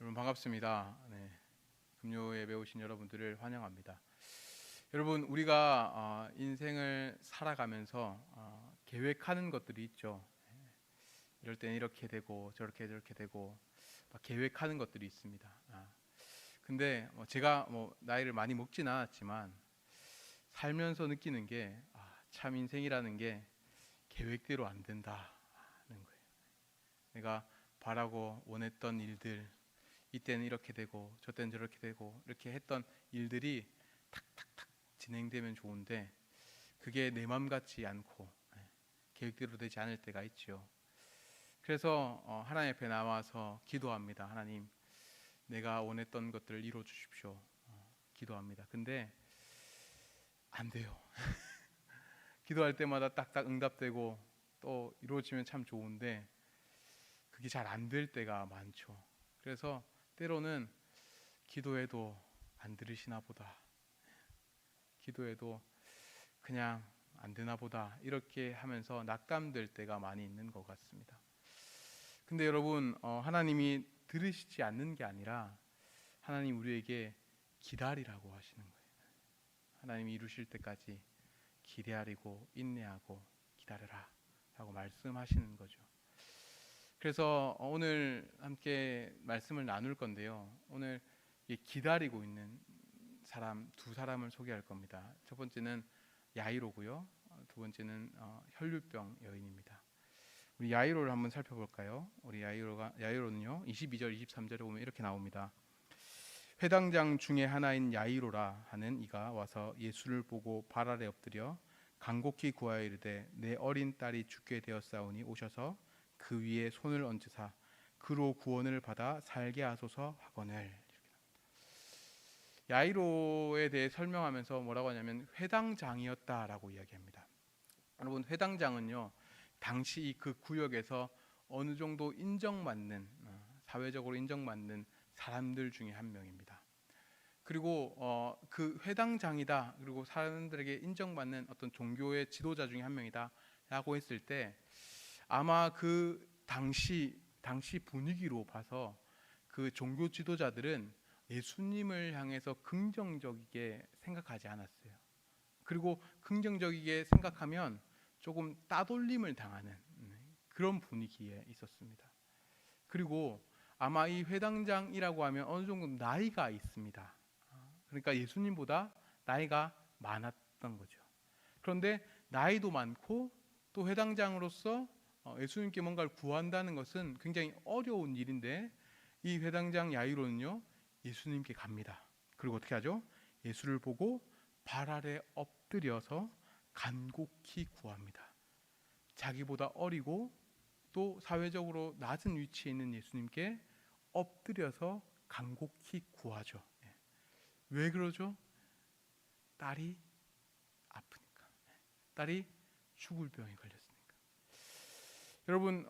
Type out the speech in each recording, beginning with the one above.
여러분 반갑습니다. 네, 금요 예배 오신 여러분들을 환영합니다. 여러분 우리가 인생을 살아가면서 계획하는 것들이 있죠. 이럴 때는 이렇게 되고 저렇게 되고 막 계획하는 것들이 있습니다. 근데 제가 나이를 많이 먹지는 않았지만 살면서 느끼는 게 참 인생이라는 게 계획대로 안 된다는 거예요. 내가 바라고 원했던 일들, 이때는 이렇게 되고 저때는 저렇게 되고 이렇게 했던 일들이 탁탁탁 진행되면 좋은데 그게 내 맘 같지 않고 계획대로 되지 않을 때가 있죠. 그래서 하나님 앞에 나와서 기도합니다. 하나님, 내가 원했던 것들을 이루어 주십시오. 기도합니다. 근데 안 돼요. 기도할 때마다 딱딱 응답되고 또 이루어지면 참 좋은데 그게 잘 안 될 때가 많죠. 그래서 때로는 기도해도 안 들으시나 보다, 기도해도 그냥 안 되나 보다, 이렇게 하면서 낙담될 때가 많이 있는 것 같습니다. 근데 여러분, 하나님이 들으시지 않는 게 아니라 하나님 우리에게 기다리라고 하시는 거예요. 하나님이 이루실 때까지 기다리고 인내하고 기다려라 라고 말씀하시는 거죠. 그래서 오늘 함께 말씀을 나눌 건데요, 오늘 기다리고 있는 사람 두 사람을 소개할 겁니다. 첫 번째는 야이로고요, 두 번째는 혈류병 여인입니다. 우리 야이로를 한번 살펴볼까요? 우리 야이로는요 22절 23절에 보면 이렇게 나옵니다. 회당장 중에 하나인 야이로라 하는 이가 와서 예수를 보고 발 아래 엎드려 간곡히 구하여 이르되 내 어린 딸이 죽게 되었사오니 오셔서 그 위에 손을 얹으사 그로 구원을 받아 살게 하소서 하거늘. 야이로에 대해 설명하면서 뭐라고 하냐면 회당장이었다라고 이야기합니다. 여러분, 회당장은요 당시 그 구역에서 어느 정도 인정받는, 사회적으로 인정받는 사람들 중에 한 명입니다. 그리고 그 회당장이다, 그리고 사람들에게 인정받는 어떤 종교의 지도자 중에 한 명이다 라고 했을 때 아마 그 당시 분위기로 봐서 그 종교 지도자들은 예수님을 향해서 긍정적이게 생각하지 않았어요. 그리고 긍정적이게 생각하면 조금 따돌림을 당하는 그런 분위기에 있었습니다. 그리고 아마 이 회당장이라고 하면 어느 정도 나이가 있습니다. 그러니까 예수님보다 나이가 많았던 거죠. 그런데 나이도 많고 또 회당장으로서 예수님께 뭔가를 구한다는 것은 굉장히 어려운 일인데 이 회당장 야이로는요 예수님께 갑니다. 그리고 어떻게 하죠? 예수를 보고 발 아래 엎드려서 간곡히 구합니다. 자기보다 어리고 또 사회적으로 낮은 위치에 있는 예수님께 엎드려서 간곡히 구하죠. 왜 그러죠? 딸이 아프니까, 딸이 죽을 병에 걸렸으니까. 여러분,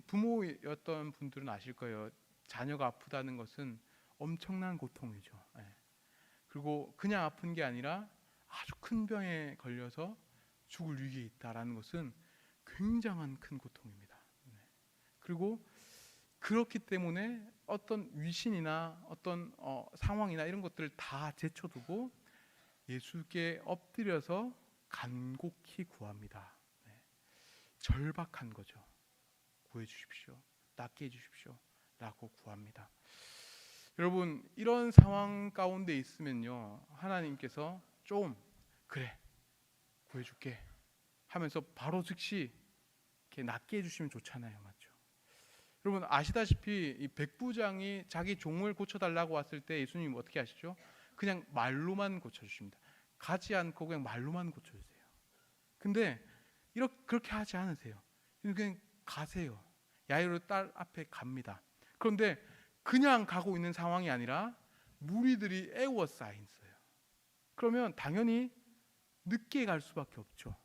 부모였던 분들은 아실 거예요. 자녀가 아프다는 것은 엄청난 고통이죠. 그리고 그냥 아픈 게 아니라 아주 큰 병에 걸려서 죽을 위기에 있다라는 것은 굉장한 큰 고통입니다. 그리고 그렇기 때문에 어떤 위신이나 어떤 상황이나 이런 것들을 다 제쳐두고 예수께 엎드려서 간곡히 구합니다. 절박한 거죠. 구해 주십시오, 낫게 해 주십시오 라고 구합니다. 여러분, 이런 상황 가운데 있으면요 하나님께서 좀 그래 구해줄게 하면서 바로 즉시 이렇게 낫게 해주시면 좋잖아요, 맞죠? 여러분 아시다시피 이 백부장이 자기 종을 고쳐달라고 왔을 때 예수님이 어떻게 하시죠? 그냥 말로만 고쳐주십니다. 가지 않고 그냥 말로만 고쳐주세요. 근데 그렇게 하지 않으세요. 그냥 가세요. 야이로 딸 앞에 갑니다. 그런데 그냥 가고 있는 상황이 아니라 무리들이 에워싸여 있어요. 그러면 당연히 늦게 갈 수밖에 없죠.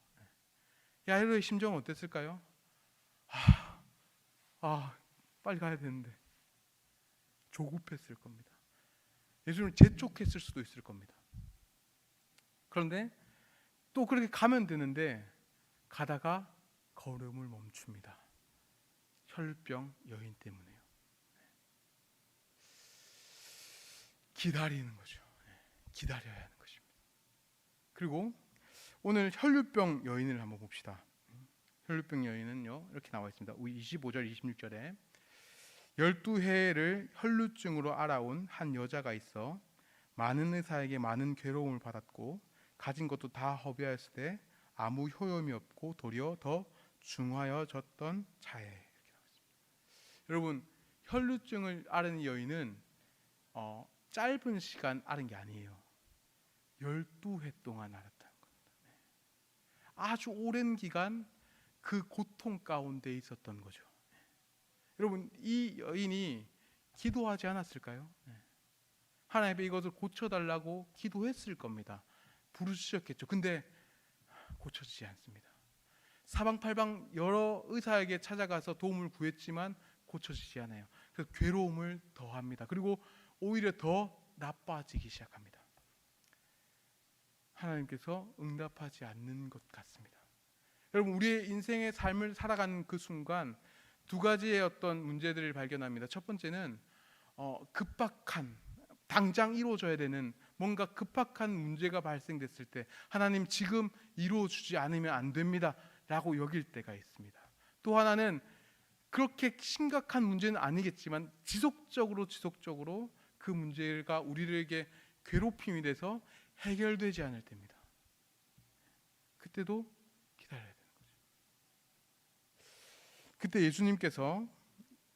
야이로의 심정은 어땠을까요? 빨리 가야 되는데 조급했을 겁니다. 예수님을 재촉했을 수도 있을 겁니다. 그런데 또 그렇게 가면 되는데 가다가 걸음을 멈춥니다. 혈병 여인 때문에요. 기다리는 거죠. 기다려야 하는 것입니다. 그리고 오늘 혈류병 여인을 한번 봅시다. 혈류병 여인은요 이렇게 나와 있습니다. 25절 26절에 12해를 혈류증으로 알아온 한 여자가 있어 많은 의사에게 많은 괴로움을 받았고 가진 것도 다 허비하였을 때 아무 효용이 없고 도리어 더 중하여졌던 자에. 이렇게 나와 있습니다. 여러분 혈류증을 앓은 여인은 짧은 시간 앓은 게 아니에요. 12해 동안 앓았다는 겁니다. 아주 오랜 기간 그 고통 가운데 있었던 거죠. 여러분 이 여인이 기도하지 않았을까요? 하나님께 이것을 고쳐달라고 기도했을 겁니다. 부르짖었겠죠. 근데 고쳐지지 않습니다. 사방팔방 여러 의사에게 찾아가서 도움을 구했지만 고쳐지지 않아요. 그래서 괴로움을 더합니다. 그리고 오히려 더 나빠지기 시작합니다. 하나님께서 응답하지 않는 것 같습니다. 여러분 우리의 인생의 삶을 살아가는 그 순간 두 가지의 어떤 문제들을 발견합니다. 첫 번째는 급박한 당장 이루어져야 되는 뭔가 급박한 문제가 발생됐을 때 하나님 지금 이루어주지 않으면 안 됩니다 라고 여길 때가 있습니다. 또 하나는 그렇게 심각한 문제는 아니겠지만 지속적으로 그 문제가 우리에게 괴롭힘이 돼서 해결되지 않을 때입니다. 그때도 기다려야 되는 거죠. 그때 예수님께서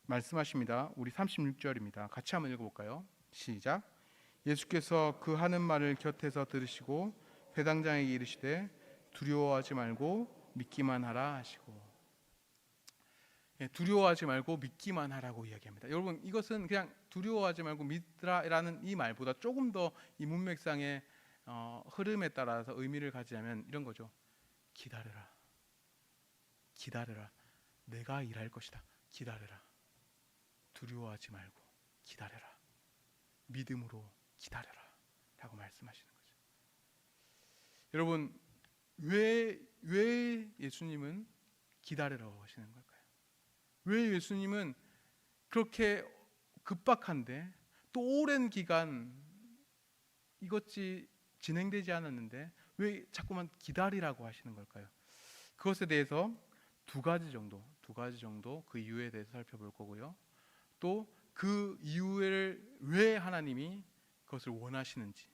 말씀하십니다. 우리 36절입니다. 같이 한번 읽어볼까요? 시작. 예수께서 그 하는 말을 곁에서 들으시고 회당장에게 이르시되 두려워하지 말고 믿기만 하라 하시고. 두려워하지 말고 믿기만 하라고 이야기합니다. 여러분 이것은 그냥 두려워하지 말고 믿으라라는 이 말보다 조금 더 이 문맥상의 흐름에 따라서 의미를 가지자면 이런 거죠. 기다려라. 기다려라. 내가 일할 것이다. 기다려라. 두려워하지 말고 기다려라. 믿음으로 기다려라 라고 말씀하시는 거죠. 여러분 왜 예수님은 기다리라고 하시는 걸까요? 왜 예수님은 그렇게 급박한데 또 오랜 기간 이것이 진행되지 않았는데 왜 자꾸만 기다리라고 하시는 걸까요? 그것에 대해서 두 가지 정도 그 이유에 대해서 살펴볼 거고요. 또 그 이유를 왜 하나님이 그것을 원하시는지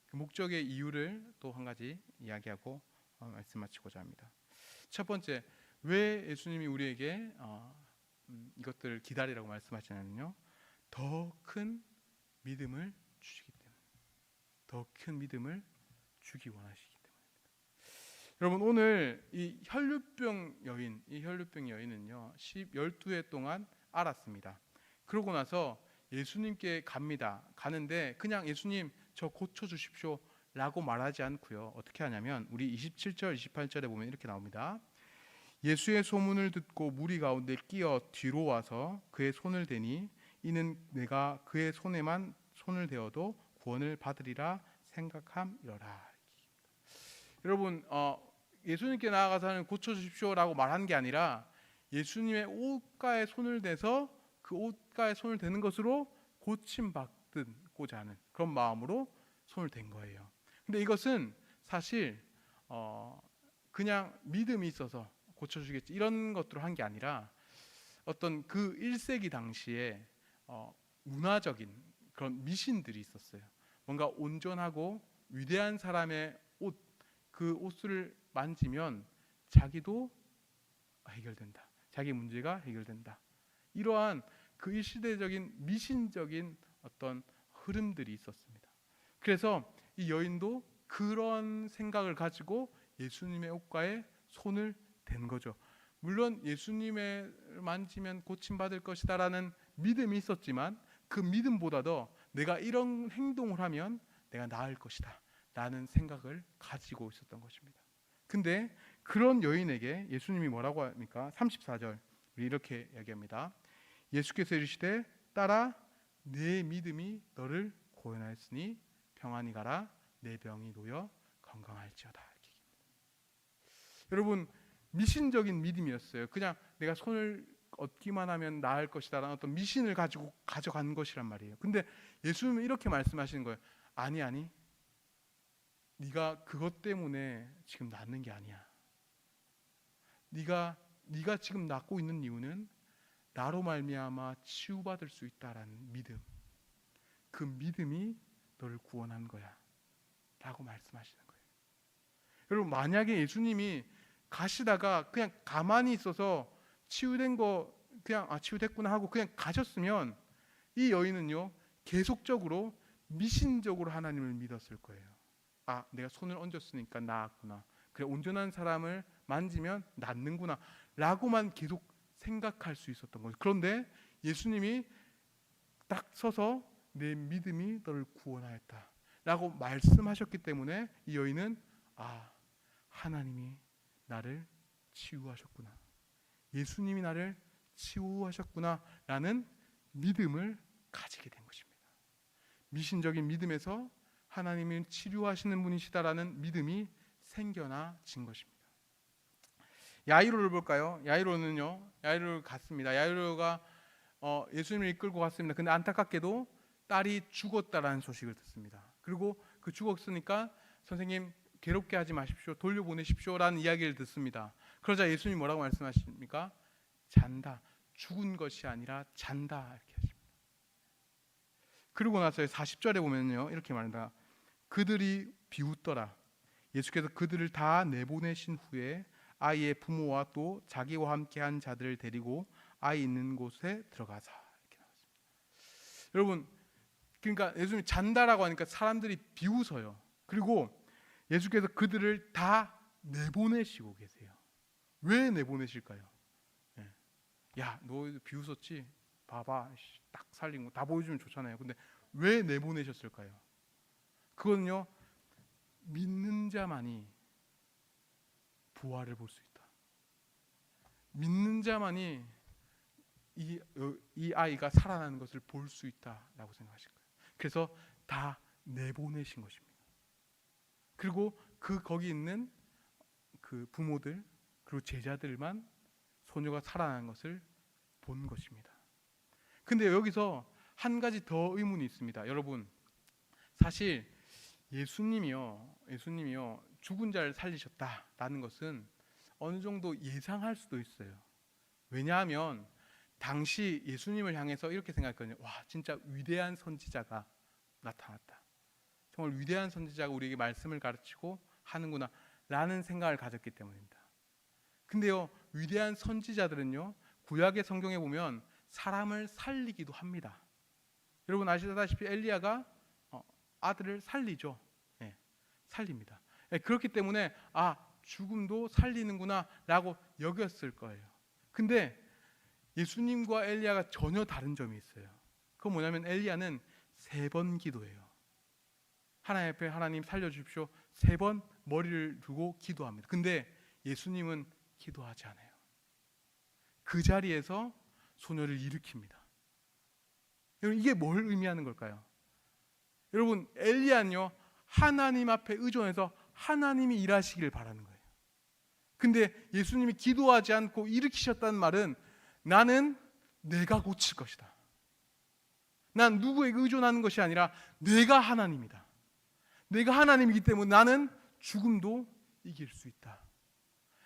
그 목적의 이유를 또 한 가지 이야기하고 말씀 마치고자 합니다. 첫 번째, 왜 예수님이 우리에게 이것들을 기다리라고 말씀하시냐면요, 더 큰 믿음을 주시기 때문에, 더 큰 믿음을 주기 원하시기 때문입니다. 여러분 오늘 이 혈류병 여인은요 12해 동안 앓았습니다. 그러고 나서 예수님께 가는데 그냥 예수님 저 고쳐주십시오 라고 말하지 않고요, 어떻게 하냐면 우리 27절 28절에 보면 이렇게 나옵니다. 예수의 소문을 듣고 무리 가운데 끼어 뒤로 와서 그의 손을 대니 이는 내가 그의 손에만 손을 대어도 구원을 받으리라 생각함이러라. 여러분 예수님께 나아가서는 고쳐주십시오라고 말한 게 아니라 예수님의 옷가에 손을 대서 그 옷가에 손을 대는 것으로 고침받고자 하는 그런 마음으로 손을 댄 거예요. 근데 이것은 사실 그냥 믿음이 있어서 고쳐주겠지 이런 것들로 한 게 아니라 어떤 그 1세기 당시에 문화적인 그런 미신들이 있었어요. 뭔가 온전하고 위대한 사람의 옷, 그 옷을 만지면 자기도 해결된다. 자기 문제가 해결된다. 이러한 그 일시대적인 미신적인 어떤 흐름들이 있었습니다. 그래서 이 여인도 그런 생각을 가지고 예수님의 옷가에 손을 댄 거죠. 물론 예수님의 만지면 고침받을 것이다라는 믿음이 있었지만 그 믿음보다도 내가 이런 행동을 하면 내가 나을 것이다 라는 생각을 가지고 있었던 것입니다. 근데 그런 여인에게 예수님이 뭐라고 합니까? 34절 우리 이렇게 얘기합니다. 예수께서 이르시되 딸아 내 믿음이 너를 구원하였으니 평안히 가라 내 병이 놓여 건강할지어다. 여러분 미신적인 믿음이었어요. 그냥 내가 손을 얻기만 하면 나을 것이다라는 어떤 미신을 가지고 가져간 것이란 말이에요. 근데 예수님은 이렇게 말씀하시는 거예요. 아니, 네가 그것 때문에 지금 낫는 게 아니야. 네가 지금 낫고 있는 이유는 나로 말미암아 치유받을 수 있다라는 믿음. 그 믿음이 너를 구원한 거야 라고 말씀하시는 거예요. 여러분, 만약에 예수님이 가시다가 그냥 가만히 있어서 치유된 거 그냥 치유됐구나 하고 그냥 가셨으면 이 여인은요 계속적으로 미신적으로 하나님을 믿었을 거예요. 내가 손을 얹었으니까 나았구나, 그래 온전한 사람을 만지면 낫는구나 라고만 계속 생각할 수 있었던 거죠. 그런데 예수님이 딱 서서 내 믿음이 너를 구원하였다 라고 말씀하셨기 때문에 이 여인은 하나님이 나를 치유하셨구나, 예수님이 나를 치유하셨구나 라는 믿음을 가지게 된 것입니다. 미신적인 믿음에서 하나님이 치료하시는 분이시다라는 믿음이 생겨나진 것입니다. 야이로를 볼까요? 야이로를 갔습니다. 야이로가 예수님을 이끌고 갔습니다. 근데 안타깝게도 딸이 죽었다라는 소식을 듣습니다. 그리고 그 죽었으니까 선생님 괴롭게 하지 마십시오, 돌려보내십시오 라는 이야기를 듣습니다. 그러자 예수님이 뭐라고 말씀하십니까? 잔다, 죽은 것이 아니라 잔다 이렇게 하십니다. 그리고 나서 40절에 보면요 이렇게 말합니다. 그들이 비웃더라. 예수께서 그들을 다 내보내신 후에 아이의 부모와 또 자기와 함께한 자들을 데리고 아이 있는 곳에 들어가자 이렇게 나왔습니다. 여러분, 그러니까 예수님이 잔다라고 하니까 사람들이 비웃어요. 그리고 예수께서 그들을 다 내보내시고 계세요. 왜 내보내실까요? 야, 너 비웃었지? 봐봐, 딱 살린 거 다 보여주면 좋잖아요. 근데 왜 내보내셨을까요? 그거는요, 믿는 자만이 부활을 볼 수 있다. 믿는 자만이 이 아이가 살아나는 것을 볼 수 있다라고 생각하실 거예요. 그래서 다 내보내신 것입니다. 그리고 거기 있는 그 부모들 그리고 제자들만 소녀가 살아나는 것을 본 것입니다. 근데 여기서 한 가지 더 의문이 있습니다. 여러분, 사실 예수님이요 죽은 자를 살리셨다라는 것은 어느 정도 예상할 수도 있어요. 왜냐하면 당시 예수님을 향해서 이렇게 생각했거든요. 와, 진짜 위대한 선지자가 나타났다. 정말 위대한 선지자가 우리에게 말씀을 가르치고 하는구나 라는 생각을 가졌기 때문입니다. 근데요, 위대한 선지자들은요 구약의 성경에 보면 사람을 살리기도 합니다. 여러분 아시다시피 엘리야가 아들을 살리죠. 살립니다. 그렇기 때문에 죽음도 살리는구나 라고 여겼을 거예요. 근데 예수님과 엘리야가 전혀 다른 점이 있어요. 그건 뭐냐면 엘리야는 3번 기도해요. 하나님 앞에 하나님 살려주십시오 3번 머리를 두고 기도합니다. 근데 예수님은 기도하지 않아요. 그 자리에서 소녀를 일으킵니다. 여러분, 이게 뭘 의미하는 걸까요? 여러분, 엘리야는요 하나님 앞에 의존해서 하나님이 일하시길 바라는 거예요. 근데 예수님이 기도하지 않고 일으키셨다는 말은 나는 내가 고칠 것이다. 난 누구에게 의존하는 것이 아니라 내가 하나님이다. 내가 하나님이기 때문에 나는 죽음도 이길 수 있다.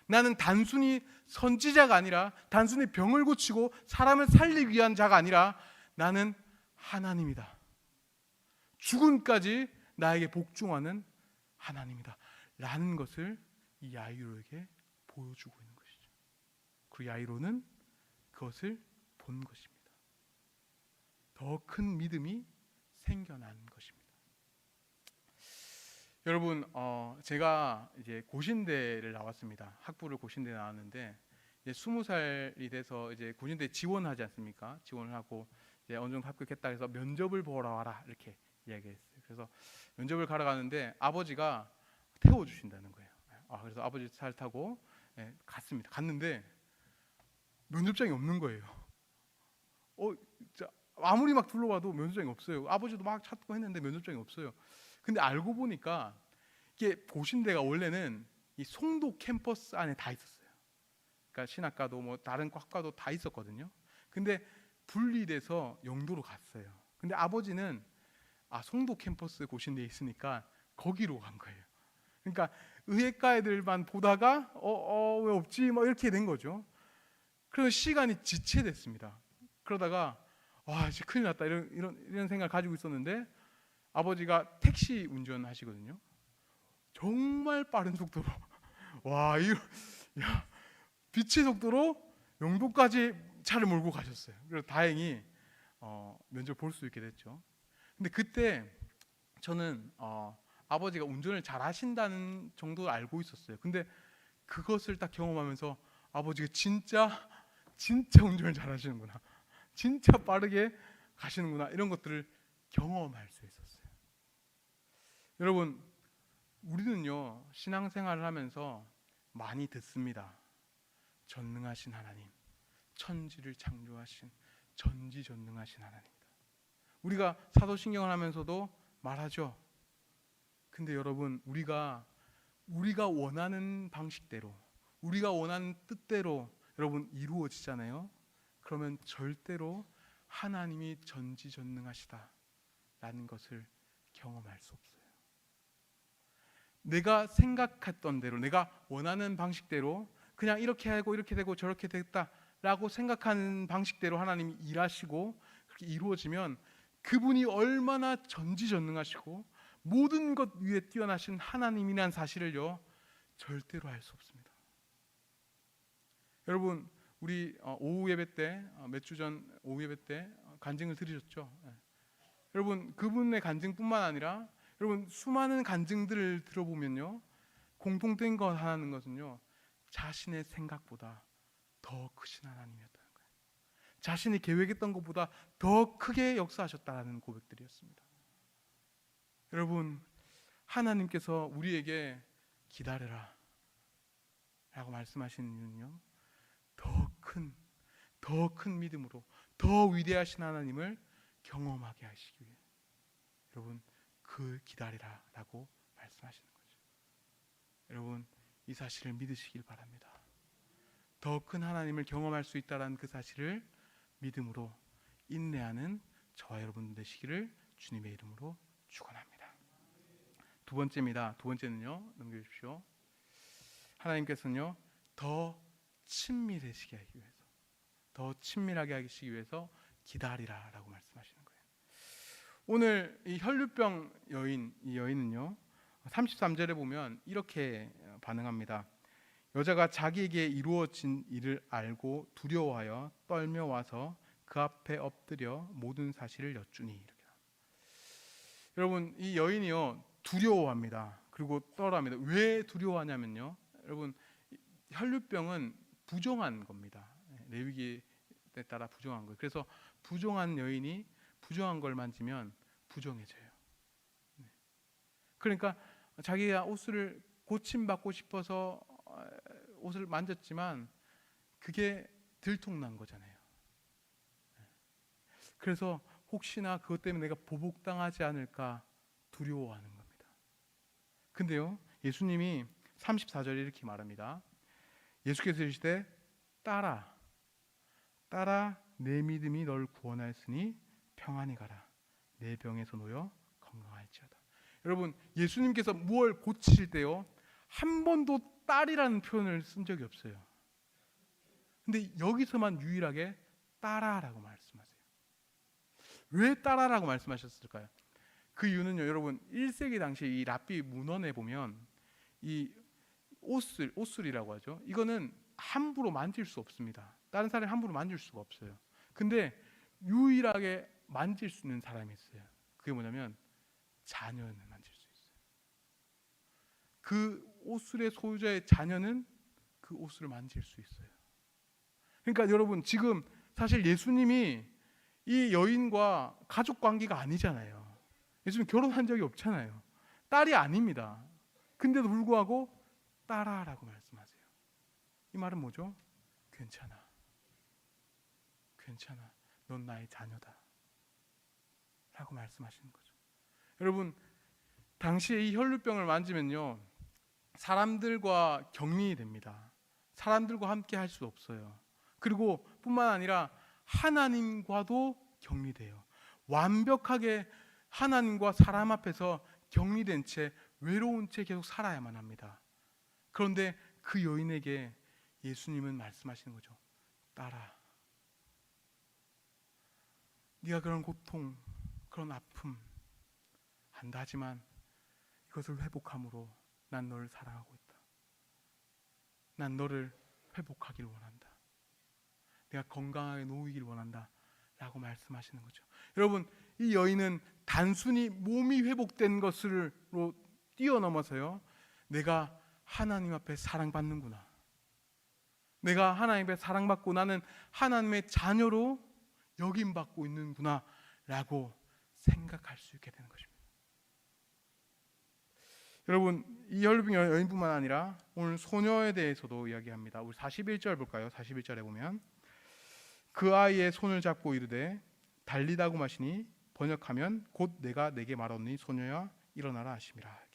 나는 단순히 선지자가 아니라 단순히 병을 고치고 사람을 살리기 위한 자가 아니라 나는 하나님이다. 죽음까지 나에게 복종하는 하나님이다 라는 것을 이 야이로에게 보여주고 있는 것이죠. 그 야이로는 그것을 본 것입니다. 더 큰 믿음이 생겨난 것입니다. 여러분, 제가 이제 고신대를 나왔습니다. 학부를 고신대 나왔는데 이제 20살이 돼서 이제 고신대 지원하지 않습니까? 지원을 하고 이제 어느 정도 합격했다 해서 면접을 보러 와라 이렇게 이야기했어요. 그래서 면접을 가러 가는데 아버지가 태워주신다는 거예요. 그래서 아버지 차를 타고 갔습니다. 갔는데 면접장이 없는 거예요. 아무리 막 둘러봐도 면접장이 없어요. 아버지도 막 찾고 했는데 면접장이 없어요. 근데 알고 보니까 이게 고신대가 원래는 이 송도 캠퍼스 안에 다 있었어요. 그러니까 신학과도 뭐 다른 학과도 다 있었거든요. 근데 분리돼서 영도로 갔어요. 근데 아버지는 송도 캠퍼스 고신대에 있으니까 거기로 간 거예요. 그러니까 의예과 애들만 보다가 왜 없지? 뭐 이렇게 된 거죠. 그래서 시간이 지체됐습니다. 그러다가 이제 큰일 났다 이런 생각을 가지고 있었는데 아버지가 택시 운전하시거든요. 정말 빠른 속도로 야, 빛의 속도로 영도까지 차를 몰고 가셨어요. 그래서 다행히 면접 볼 수 있게 됐죠. 근데 그때 저는 아버지가 운전을 잘 하신다는 정도를 알고 있었어요. 근데 그것을 딱 경험하면서 아버지가 진짜 운전을 잘 하시는구나, 진짜 빠르게 가시는구나, 이런 것들을 경험할 수 있었어요. 여러분, 우리는요 신앙생활을 하면서 많이 듣습니다. 전능하신 하나님, 천지를 창조하신 전지전능하신 하나님이다. 우리가 사도신경을 하면서도 말하죠. 근데 여러분, 우리가 원하는 방식대로, 우리가 원하는 뜻대로 여러분 이루어지잖아요. 그러면 절대로 하나님이 전지전능하시다라는 것을 경험할 수 없어요. 내가 생각했던 대로, 내가 원하는 방식대로 그냥 이렇게 하고 이렇게 되고 저렇게 됐다라고 생각하는 방식대로 하나님이 일하시고 그렇게 이루어지면 그분이 얼마나 전지전능하시고 모든 것 위에 뛰어나신 하나님이란 사실을요 절대로 알 수 없습니다. 여러분, 우리 오후 예배 때, 몇 주 전 오후 예배 때 간증을 들으셨죠? 여러분, 그분의 간증뿐만 아니라 여러분 수많은 간증들을 들어보면요 공통된 것 하나는 것은요 자신의 생각보다 더 크신 하나님이었다는 거예요. 자신이 계획했던 것보다 더 크게 역사하셨다는 고백들이었습니다. 여러분, 하나님께서 우리에게 기다려라 라고 말씀하시는 이유는요 더 큰 믿음으로 더 위대하신 하나님을 경험하게 하시기 위해 여러분 그 기다리라 라고 말씀하시는 거죠. 여러분, 이 사실을 믿으시길 바랍니다. 더 큰 하나님을 경험할 수 있다는 그 사실을 믿음으로 인내하는 저와 여러분 되시기를 주님의 이름으로 축원합니다. 두 번째입니다. 두 번째는요, 넘겨주십시오. 하나님께서는요 더 친밀해지게 하기 위해서, 더 친밀하게 하시기 위해서 기다리라 라고 말씀하시는 거예요. 오늘 이 혈류병 여인, 이 여인은요 33절에 보면 이렇게 반응합니다. 여자가 자기에게 이루어진 일을 알고 두려워하여 떨며 와서 그 앞에 엎드려 모든 사실을 여쭈니. 이렇게. 여러분, 이 여인이요 두려워합니다. 그리고 떨어합니다. 왜 두려워하냐면요, 여러분 혈류병은 부정한 겁니다. 레위기에 따라 부정한 거예요. 그래서 부정한 여인이 부정한 걸 만지면 부정해져요. 그러니까 자기가 옷을 고침받고 싶어서 옷을 만졌지만 그게 들통난 거잖아요. 그래서 혹시나 그것 때문에 내가 보복당하지 않을까 두려워하는 겁니다. 근데요 예수님이 34절에 이렇게 말합니다. 예수께서 이르시되 따라 내 믿음이 널 구원하였으니 평안히 가라. 내 병에서 놓여 건강할지어다. 여러분, 예수님께서 무엇을 고치실 때요 한 번도 딸이라는 표현을 쓴 적이 없어요. 근데 여기서만 유일하게 따라라고 말씀하세요. 왜 따라라고 말씀하셨을까요? 그 이유는요, 여러분 1세기 당시 이 랍비 문헌에 보면 이 옷술이라고 하죠. 이거는 함부로 만질 수 없습니다. 다른 사람이 함부로 만질 수가 없어요. 근데 유일하게 만질 수 있는 사람이 있어요. 그게 뭐냐면 자녀는 만질 수 있어요. 그 옷술의 소유자의 자녀는 그 옷을 만질 수 있어요. 그러니까 여러분, 지금 사실 예수님이 이 여인과 가족 관계가 아니잖아요. 예수님 결혼한 적이 없잖아요. 딸이 아닙니다. 근데도 불구하고 따라라고 말씀하세요. 이 말은 뭐죠? 괜찮아. 넌 나의 자녀다 라고 말씀하시는 거죠. 여러분, 당시에 이 혈류병을 만지면요 사람들과 격리됩니다. 사람들과 함께 할 수 없어요. 그리고 뿐만 아니라 하나님과도 격리돼요. 완벽하게 하나님과 사람 앞에서 격리된 채 외로운 채 계속 살아야만 합니다. 그런데 그 여인에게 예수님은 말씀하시는 거죠. 딸아, 네가 그런 고통, 그런 아픔 한다 하지만 이것을 회복함으로 난 너를 사랑하고 있다. 난 너를 회복하기를 원한다. 내가 건강하게 놓이길 원한다 라고 말씀하시는 거죠. 여러분, 이 여인은 단순히 몸이 회복된 것으로 뛰어넘어서요, 내가 하나님 앞에 사랑받는구나, 내가 하나님 앞에 사랑받고 나는 하나님의 자녀로 여김받고 있는구나 라고 생각할 수 있게 되는 것입니다. 여러분, 이 혈루병 여인뿐만 아니라 오늘 소녀에 대해서도 이야기합니다. 우리 41절 볼까요? 41절에 보면 그 아이의 손을 잡고 이르되 달리다고 하시니 번역하면 곧 내가 내게 말하노니 소녀야 일어나라 하심이라.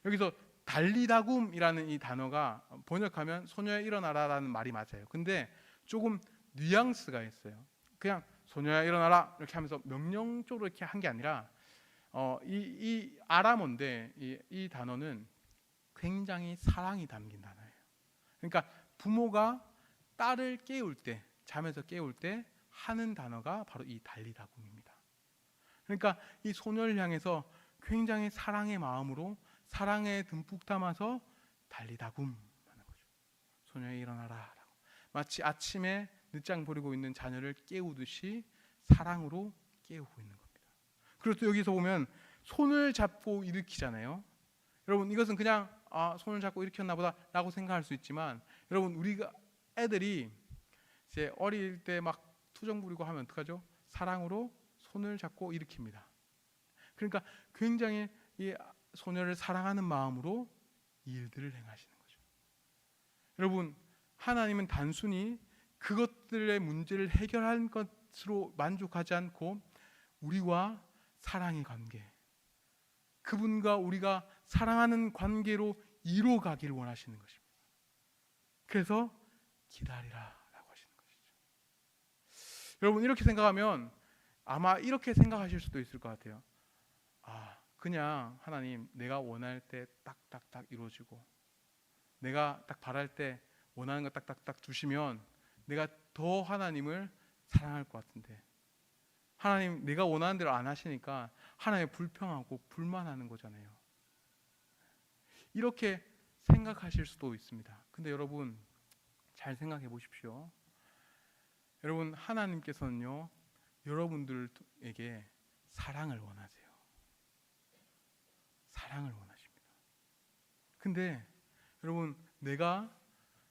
여기서 달리다굼이라는 이 단어가 번역하면 소녀야 일어나라라는 말이 맞아요. 근데 조금 뉘앙스가 있어요. 그냥 소녀야 일어나라 이렇게 하면서 명령적으로 이렇게 한 게 아니라 이 아람어인데 이 단어는 굉장히 사랑이 담긴 단어예요. 그러니까 부모가 딸을 깨울 때, 잠에서 깨울 때 하는 단어가 바로 이 달리다굼입니다. 그러니까 이 소녀를 향해서 굉장히 사랑의 마음으로 사랑에 듬뿍 담아서 달리다굼 하는 거죠. 소녀야 일어나라 라고. 마치 아침에 늦장 부리고 있는 자녀를 깨우듯이 사랑으로 깨우고 있는 겁니다. 그리고 또 여기서 보면 손을 잡고 일으키잖아요. 여러분, 이것은 그냥 손을 잡고 일으켰나 보다 라고 생각할 수 있지만, 여러분, 우리가 애들이 이제 어릴 때 막 투정 부리고 하면 어떡하죠? 사랑으로 손을 잡고 일으킵니다. 그러니까 굉장히 이 소녀를 사랑하는 마음으로 이 일들을 행하시는 거죠. 여러분, 하나님은 단순히 그것들의 문제를 해결한 것으로 만족하지 않고 우리와 사랑의 관계, 그분과 우리가 사랑하는 관계로 이루어가기를 원하시는 것입니다. 그래서 기다리라 라고 하시는 것이죠. 여러분, 이렇게 생각하면 아마 이렇게 생각하실 수도 있을 것 같아요. 그냥 하나님, 내가 원할 때 딱딱딱 이루어지고 내가 딱 바랄 때 원하는 거 딱딱딱 주시면 내가 더 하나님을 사랑할 것 같은데, 하나님 내가 원하는 대로 안 하시니까 하나님 불평하고 불만하는 거잖아요. 이렇게 생각하실 수도 있습니다. 근데 여러분, 잘 생각해 보십시오. 여러분, 하나님께서는요, 여러분들에게 사랑을 원하세요. 사랑을 원하십니다. 근데 여러분, 내가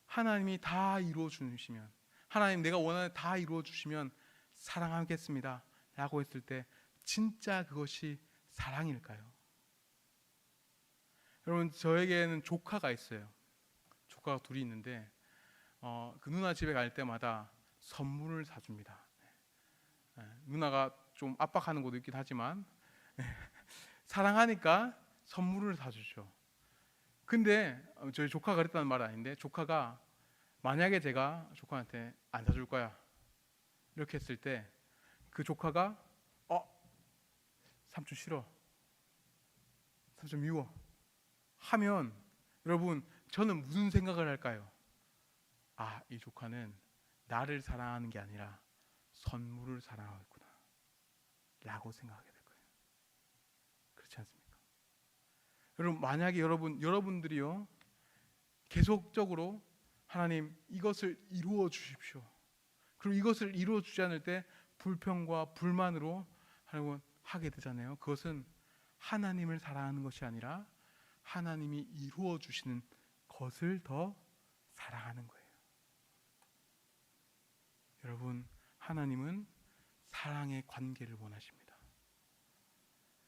하나님이 다 이루어 주시면, 하나님 내가 원하는 다 이루어 주시면 사랑하겠습니다 라고 했을 때 진짜 그것이 사랑일까요? 여러분, 저에게는 조카가 있어요. 조카가 둘이 있는데 그 누나 집에 갈 때마다 선물을 사줍니다. 누나가 좀 압박하는 것도 있긴 하지만 사랑하니까 선물을 사주죠. 근데 저희 조카가 그랬다는 말은 아닌데, 조카가 만약에 제가 조카한테 안 사줄 거야 이렇게 했을 때 그 조카가 삼촌 싫어, 삼촌 미워 하면, 여러분, 저는 무슨 생각을 할까요? 이 조카는 나를 사랑하는 게 아니라 선물을 사랑하고 있구나 라고 생각하게 될 거예요. 그렇지 않습니까? 여러분, 만약에 여러분들이요 계속적으로 하나님 이것을 이루어 주십시오, 그리고 이것을 이루어 주지 않을 때 불평과 불만으로 하게 되잖아요. 그것은 하나님을 사랑하는 것이 아니라 하나님이 이루어 주시는 것을 더 사랑하는 거예요. 여러분, 하나님은 사랑의 관계를 원하십니다.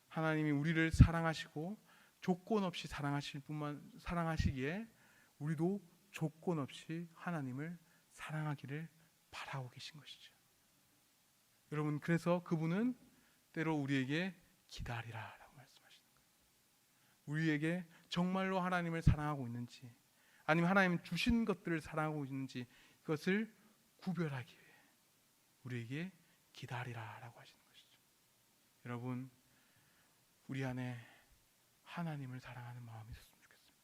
하나님이 우리를 사랑하시고 조건 없이 사랑하시기에 우리도 조건 없이 하나님을 사랑하기를 바라고 계신 것이죠. 여러분, 그래서 그분은 때로 우리에게 기다리라 라고 말씀하시는 거예요. 우리에게 정말로 하나님을 사랑하고 있는지, 아니면 하나님 주신 것들을 사랑하고 있는지 이것을 구별하기 위해 우리에게 기다리라라고 하시는 것이죠. 여러분, 우리 안에 하나님을 사랑하는 마음이 있었으면 좋겠습니다.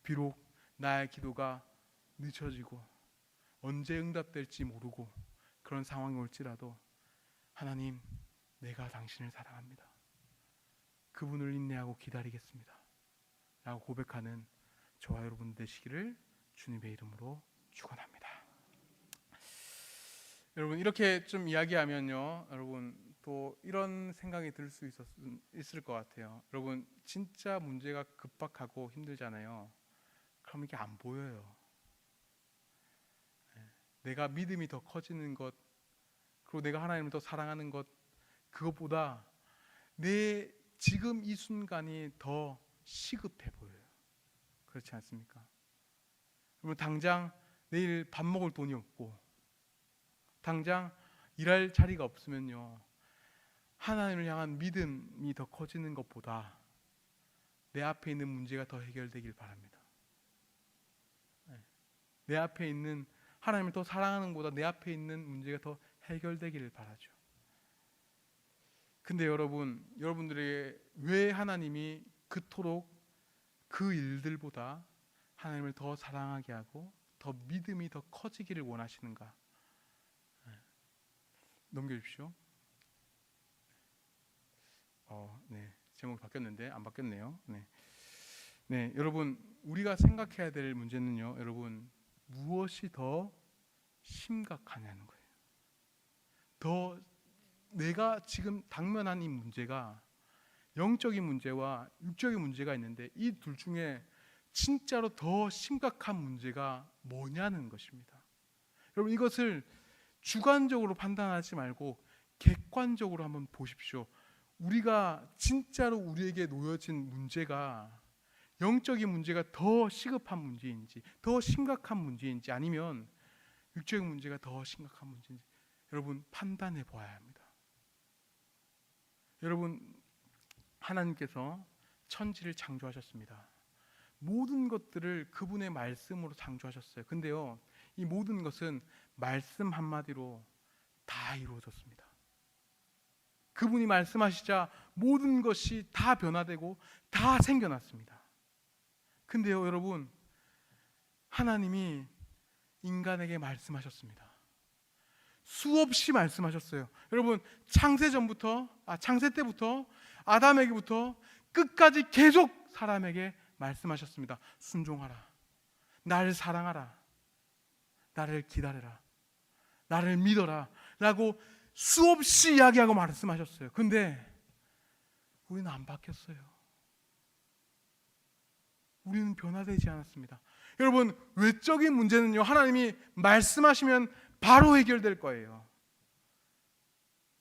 비록 나의 기도가 늦춰지고 언제 응답될지 모르고 그런 상황이 올지라도 하나님, 내가 당신을 사랑합니다. 그분을 인내하고 기다리겠습니다 라고 고백하는 저와 여러분 되시기를 주님의 이름으로 축원합니다. 여러분, 이렇게 좀 이야기하면요, 여러분 또 이런 생각이 들 수 있을 것 같아요. 여러분, 진짜 문제가 급박하고 힘들잖아요. 그럼 이게 안 보여요. 내가 믿음이 더 커지는 것, 그리고 내가 하나님을 더 사랑하는 것, 그것보다 내 지금 이 순간이 더 시급해 보여요. 그렇지 않습니까? 여러분, 당장 내일 밥 먹을 돈이 없고 당장 일할 자리가 없으면요, 하나님을 향한 믿음이 더 커지는 것보다 내 앞에 있는 문제가 더 해결되길 바랍니다. 내 앞에 있는 하나님을 더 사랑하는 것보다 내 앞에 있는 문제가 더 해결되기를 바라죠. 근데 여러분들에게 왜 하나님이 그토록 그 일들보다 하나님을 더 사랑하게 하고 더 믿음이 더 커지기를 원하시는가? 넘겨주십시오. 네, 제목 바뀌었는데 안 바뀌었네요. 네, 여러분, 우리가 생각해야 될 문제는요, 여러분, 무엇이 더 심각하냐는 거예요. 더 내가 지금 당면한 이 문제가 영적인 문제와 육적인 문제가 있는데 이 둘 중에 진짜로 더 심각한 문제가 뭐냐는 것입니다. 여러분, 이것을 주관적으로 판단하지 말고 객관적으로 한번 보십시오. 우리가 진짜로 우리에게 놓여진 문제가 영적인 문제가 더 시급한 문제인지 더 심각한 문제인지 아니면 육적인 문제가 더 심각한 문제인지 여러분 판단해 보아야 합니다. 여러분, 하나님께서 천지를 창조하셨습니다. 모든 것들을 그분의 말씀으로 창조하셨어요. 근데요, 이 모든 것은 말씀 한마디로 다 이루어졌습니다. 그분이 말씀하시자 모든 것이 다 변화되고 다 생겨났습니다. 근데요, 여러분, 하나님이 인간에게 말씀하셨습니다. 수없이 말씀하셨어요. 여러분, 창세 때부터 아담에게부터 끝까지 계속 사람에게 말씀하셨습니다. 순종하라, 나를 사랑하라, 나를 기다려라, 나를 믿어라 라고 수없이 이야기하고 말씀하셨어요. 근데 우리는 안 바뀌었어요. 우리는 변화되지 않았습니다. 여러분, 외적인 문제는요, 하나님이 말씀하시면 바로 해결될 거예요.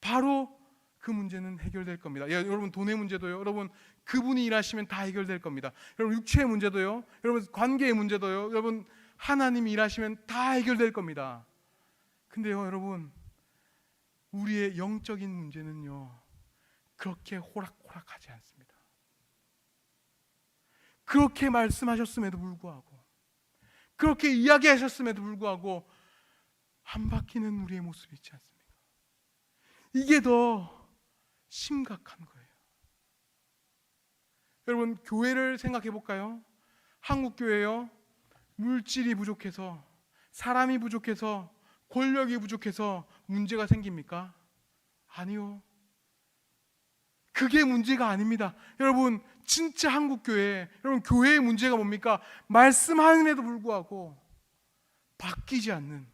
바로 그 문제는 해결될 겁니다. 여러분, 돈의 문제도요, 여러분, 그분이 일하시면 다 해결될 겁니다. 여러분, 육체의 문제도요, 여러분, 관계의 문제도요, 여러분, 하나님이 일하시면 다 해결될 겁니다. 근데요, 여러분, 우리의 영적인 문제는요, 그렇게 호락호락하지 않습니다. 그렇게 말씀하셨음에도 불구하고, 그렇게 이야기하셨음에도 불구하고 안 바뀌는 우리의 모습이 있지 않습니까? 이게 더 심각한 거예요. 여러분, 교회를 생각해 볼까요? 한국 교회요, 물질이 부족해서, 사람이 부족해서, 권력이 부족해서 문제가 생깁니까? 아니요. 그게 문제가 아닙니다. 여러분, 진짜 한국 교회, 여러분, 교회의 문제가 뭡니까? 말씀하는데도 불구하고 바뀌지 않는,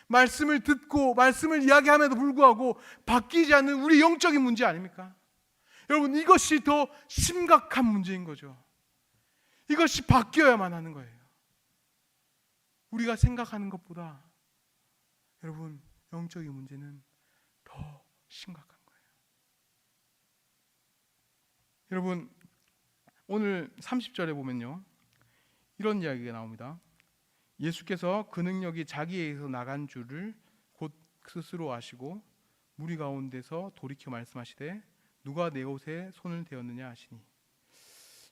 말씀을 듣고 말씀을 이야기함에도 불구하고 바뀌지 않는 우리 영적인 문제 아닙니까? 여러분, 이것이 더 심각한 문제인 거죠. 이것이 바뀌어야만 하는 거예요. 우리가 생각하는 것보다 여러분, 영적인 문제는 더 심각한 거예요. 여러분, 오늘 30절에 보면요, 이런 이야기가 나옵니다. 예수께서 그 능력이 자기에게서 나간 줄을 곧 스스로 아시고 무리 가운데서 돌이켜 말씀하시되 누가 내 옷에 손을 대었느냐 하시니.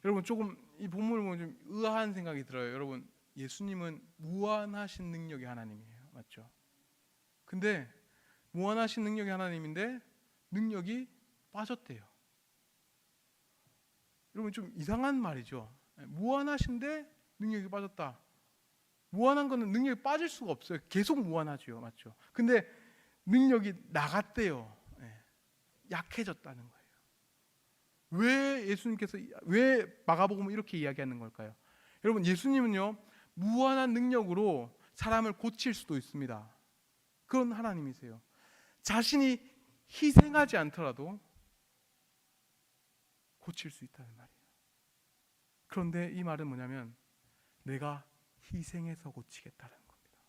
여러분 조금 이 본문을 보면 좀 의아한 생각이 들어요. 여러분 예수님은 무한하신 능력의 하나님이에요, 맞죠? 근데 무한하신 능력의 하나님인데 능력이 빠졌대요. 여러분 좀 이상한 말이죠. 무한하신데 능력이 빠졌다. 무한한 거는 능력이 빠질 수가 없어요. 계속 무한하죠, 맞죠? 근데 능력이 나갔대요. 약해졌다는 거예요. 왜 예수님께서 왜 마가복음은 이렇게 이야기하는 걸까요? 여러분 예수님은요 무한한 능력으로 사람을 고칠 수도 있습니다. 그런 하나님이세요. 자신이 희생하지 않더라도 고칠 수 있다는 말이에요. 그런데 이 말은 뭐냐면 내가 희생해서 고치겠다는 겁니다.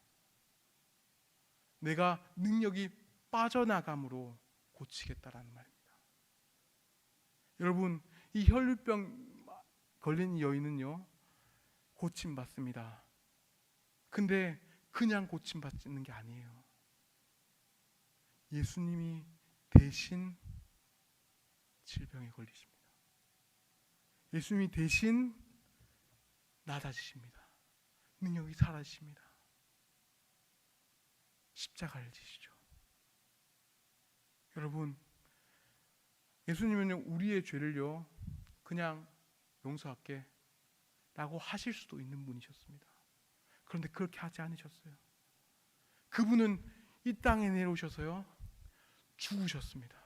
내가 능력이 빠져나감으로 고치겠다라는 말입니다. 여러분 이 혈루병 걸린 이 여인은요 고침받습니다. 근데 그냥 고침받는 게 아니에요. 예수님이 대신 질병에 걸리십니다. 예수님이 대신 낮아지십니다. 능력이 사라지십니다. 십자가를 지시죠. 여러분 예수님은요 우리의 죄를요 그냥 용서할게 라고 하실 수도 있는 분이셨습니다. 그런데 그렇게 하지 않으셨어요. 그분은 이 땅에 내려오셔서요 죽으셨습니다.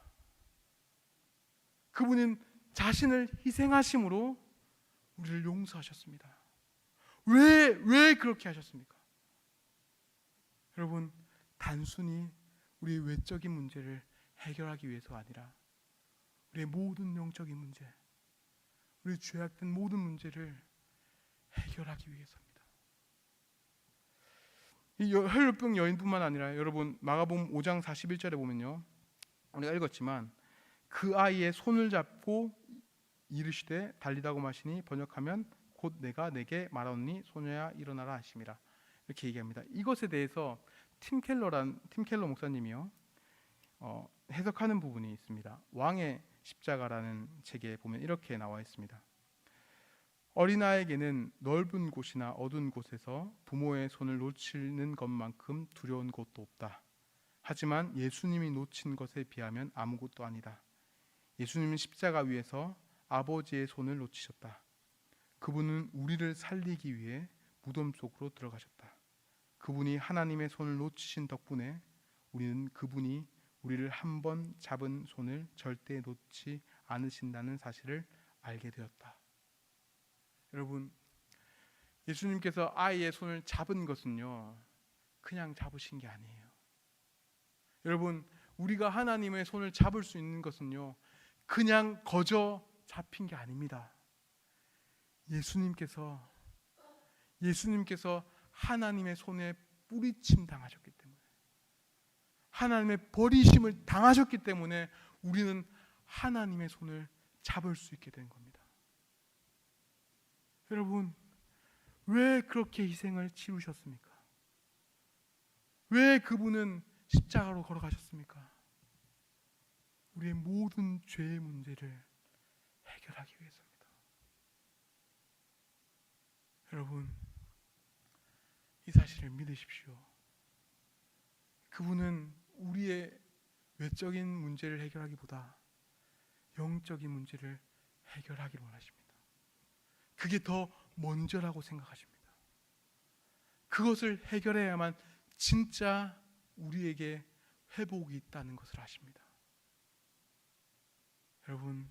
그분은 자신을 희생하심으로 우리를 용서하셨습니다. 왜 그렇게 하셨습니까? 여러분 단순히 우리의 외적인 문제를 해결하기 위해서가 아니라 우리의 모든 영적인 문제, 우리 죄악된 모든 문제를 해결하기 위해서입니다. 이 혈루병 여인뿐만 아니라 여러분 마가복음 5장 41절에 보면요 우리가 읽었지만 그 아이의 손을 잡고 이르시되 달리다고 마시니 번역하면 곧 내가 내게 말하노니 소녀야 일어나라 하심이라 이렇게 얘기합니다. 이것에 대해서 팀 켈러 목사님이요 해석하는 부분이 있습니다. 왕의 십자가라는 책에 보면 이렇게 나와 있습니다. 어린아이에게는 넓은 곳이나 어두운 곳에서 부모의 손을 놓치는 것만큼 두려운 곳도 없다. 하지만 예수님이 놓친 것에 비하면 아무것도 아니다. 예수님은 십자가 위에서 아버지의 손을 놓치셨다. 그분은 우리를 살리기 위해 무덤 속으로 들어가셨다. 그분이 하나님의 손을 놓치신 덕분에 우리는 그분이 우리를 한 번 잡은 손을 절대 놓지 않으신다는 사실을 알게 되었다. 여러분 예수님께서 아이의 손을 잡은 것은요 그냥 잡으신 게 아니에요. 여러분 우리가 하나님의 손을 잡을 수 있는 것은요 그냥 거저 잡힌 게 아닙니다. 예수님께서 하나님의 손에 뿌리침 당하셨기 때문에 하나님의 버리심을 당하셨기 때문에 우리는 하나님의 손을 잡을 수 있게 된 겁니다. 여러분 왜 그렇게 희생을 치르셨습니까? 왜 그분은 십자가로 걸어가셨습니까? 우리의 모든 죄의 문제를 해결하기 위해서입니다. 여러분 이 사실을 믿으십시오. 그분은 우리의 외적인 문제를 해결하기보다 영적인 문제를 해결하기를 원하십니다. 그게 더 먼저라고 생각하십니다. 그것을 해결해야만 진짜 우리에게 회복이 있다는 것을 아십니다. 여러분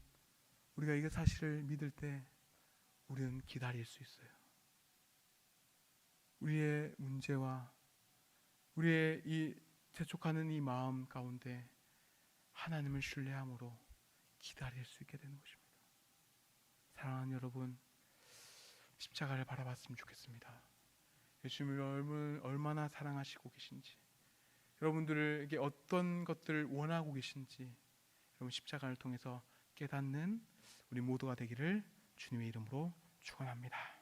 우리가 이 사실을 믿을 때 우리는 기다릴 수 있어요. 우리의 문제와 우리의 이 재촉하는 이 마음 가운데 하나님을 신뢰함으로 기다릴 수 있게 되는 것입니다. 사랑하는 여러분 십자가를 바라봤으면 좋겠습니다. 예수님을 얼마나 사랑하시고 계신지 여러분들에게 어떤 것들을 원하고 계신지 여러분 십자가를 통해서 깨닫는 우리 모두가 되기를 주님의 이름으로 축원합니다.